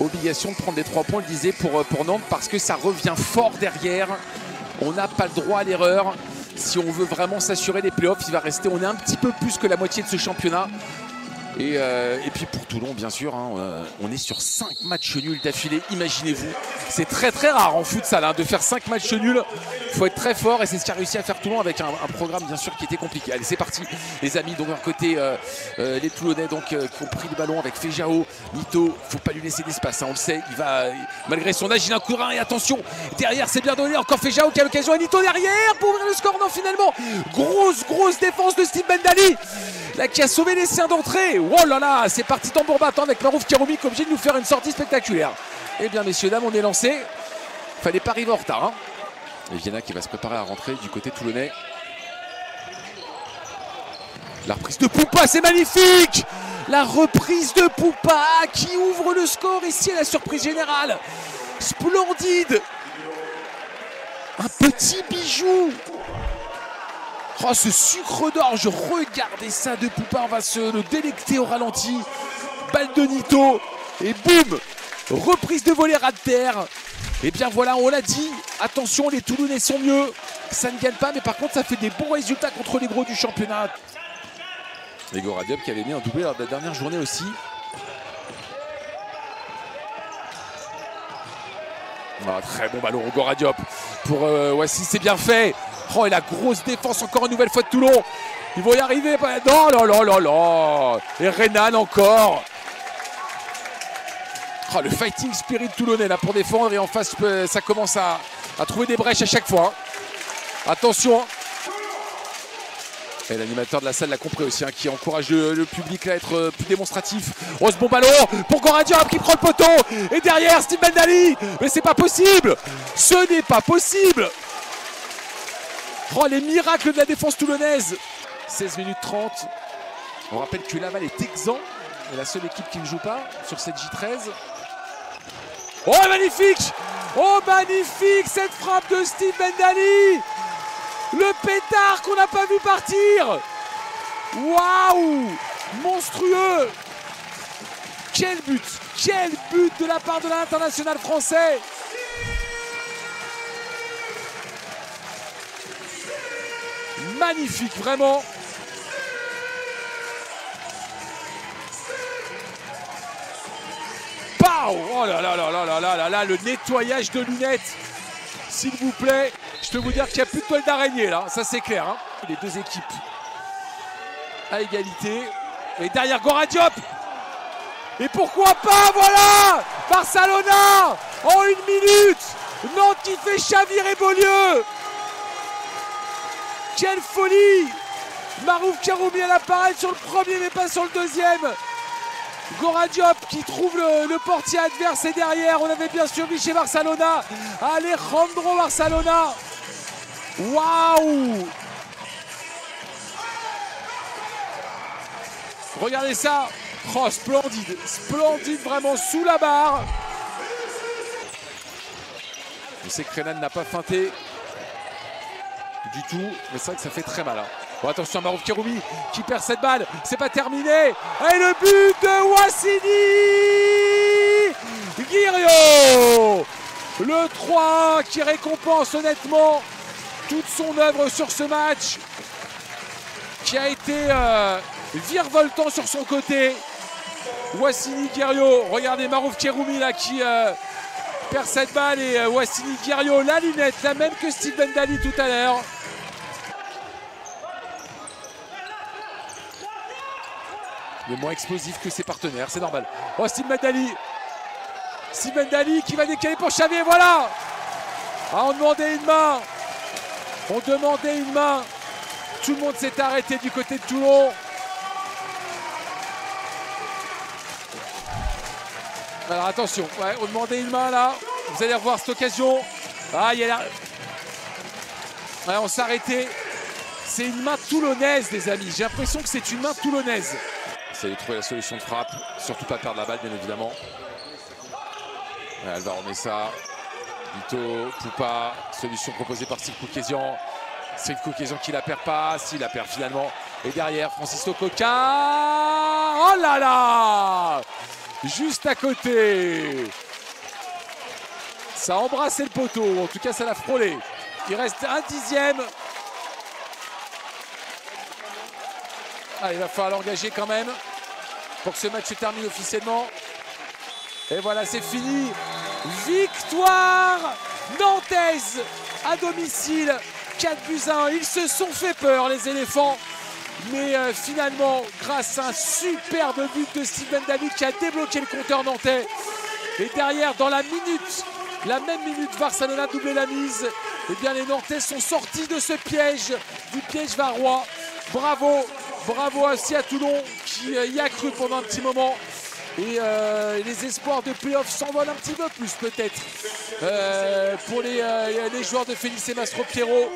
Obligation de prendre les 3 points, le disait, pour Nantes, parce que ça revient fort derrière. On n'a pas le droit à l'erreur. Si on veut vraiment s'assurer les playoffs, il va rester, on est un petit peu plus que la moitié de ce championnat. Et puis pour Toulon, bien sûr, hein, on est sur 5 matchs nuls d'affilée, imaginez-vous. C'est très très rare en futsal hein, de faire 5 matchs nuls. Il faut être très fort et c'est ce qu'a réussi à faire Toulon avec un programme bien sûr qui était compliqué. Allez, c'est parti les amis, donc d'un côté les Toulonnais donc, qui ont pris le ballon avec Fejao. Nito, faut pas lui laisser d'espace, hein, on le sait, il va, malgré son âge, il a un coup de rein et attention, derrière c'est bien donné, encore Fejao qui a l'occasion, et Nito derrière pour ouvrir le score, non finalement, grosse défense de Steve Bendali. Là qui a sauvé les siens d'entrée. Oh là là, c'est parti tambour battant avec Marouf Kéroumi qui est obligé de nous faire une sortie spectaculaire. Eh bien messieurs, dames, on est lancé. Fallait pas arriver en retard. Hein. Et Viena qui va se préparer à rentrer du côté toulonnais. La reprise de Poupa, c'est magnifique. La reprise de Poupa qui ouvre le score ici à la surprise générale. Splendide. Un petit bijou. Oh, ce sucre d'orge, regardez ça de Poupa, on va se le délecter au ralenti. Balle de Nito et boum, reprise de volée ras de terre. Et bien voilà, on l'a dit, attention, les Toulonnais sont mieux. Ça ne gagne pas, mais par contre ça fait des bons résultats contre les gros du championnat. Et Goradiop qui avait mis un doublé lors de la dernière journée aussi. Ah, très bon ballon, Goradiop pour Wassy, c'est bien fait. Oh, et la grosse défense encore une nouvelle fois de Toulon. Ils vont y arriver. Non, là. Et Renan encore. Oh, le fighting spirit toulonnais là pour défendre. Et en face, ça commence à trouver des brèches à chaque fois. Hein. Attention. Et l'animateur de la salle l'a compris aussi, hein, qui encourage le public à être plus démonstratif. Oh, ce bon ballon pour Goradiop qui prend le poteau. Et derrière, Steve Bendali. Mais c'est pas possible. Ce n'est pas possible. Oh, les miracles de la défense toulonnaise. 16 minutes 30. On rappelle que Laval est exempt. C'est la seule équipe qui ne joue pas sur cette J13. Oh, magnifique! Oh, magnifique cette frappe de Steve Bendali! Le pétard qu'on n'a pas vu partir! Waouh! Monstrueux! Quel but! Quel but de la part de l'international français! Magnifique, vraiment. Pow! Oh là là, le nettoyage de lunettes. S'il vous plaît, je peux vous dire qu'il n'y a plus de toile d'araignée là, ça c'est clair. Hein. Les deux équipes à égalité. Et derrière Goradiop. Et pourquoi pas, voilà! Barcelona en 1 minute. Nantes qui fait chavirer Beaulieu. Quelle folie! Marouf Kéroumi à l'appareil sur le premier mais pas sur le deuxième. Goradiop qui trouve le portier adverse et derrière on avait bien suivi chez Barcelona. Alejandro Barcelona. Waouh! Regardez ça. Oh, splendide. Splendide vraiment sous la barre. On sait que Renan n'a pas feinté du tout, mais c'est vrai que ça fait très mal. Hein. Bon, attention à Marouf Kéroumi qui perd cette balle, c'est pas terminé. Et le but de Wassini Guiriot, le 3 qui récompense honnêtement toute son œuvre sur ce match, qui a été virevoltant sur son côté. Wassini Guiriot, regardez Marouf Kéroumi là qui perd cette balle et Wassini Guiriot, la lunette, la même que Steve Bendali tout à l'heure. Mais moins explosif que ses partenaires, c'est normal. Oh, Steve Bendali. Steve Bendali qui va décaler pour Xavier, voilà. Ah, on demandait une main. On demandait une main. Tout le monde s'est arrêté du côté de Toulon. Alors attention, ouais, on demandait une main là. Vous allez revoir cette occasion. Ah, il y a la... Ouais, on s'est arrêté. C'est une main toulonnaise, les amis. J'ai l'impression que c'est une main toulonnaise. Essayez de trouver la solution de frappe. Surtout pas perdre la balle, bien évidemment. Ouais, elle va remettre ça. Nito, Poupa. Solution proposée par Steve Koukézian. Steve Koukézian qui la perd pas. Si, la perd finalement. Et derrière, Francisco Coca. Oh là là! juste à côté. Ça a embrassé le poteau, en tout cas ça l'a frôlé. Il reste un dixième. Ah, il va falloir l'engager quand même pour que ce match se termine officiellement. Et voilà, c'est fini. Victoire nantaise à domicile. 4-1. Ils se sont fait peur, les éléphants. Mais finalement, grâce à un superbe but de Steven David qui a débloqué le compteur nantais. Et derrière, dans la même minute, Barcelone a doublé la mise. Eh bien, les Nantais sont sortis de ce piège, du piège varois. Bravo, bravo aussi à Toulon qui y a cru pendant un petit moment. Et les espoirs de play-off s'envolent un petit peu plus peut-être pour les joueurs de Félix et Mastro Piero.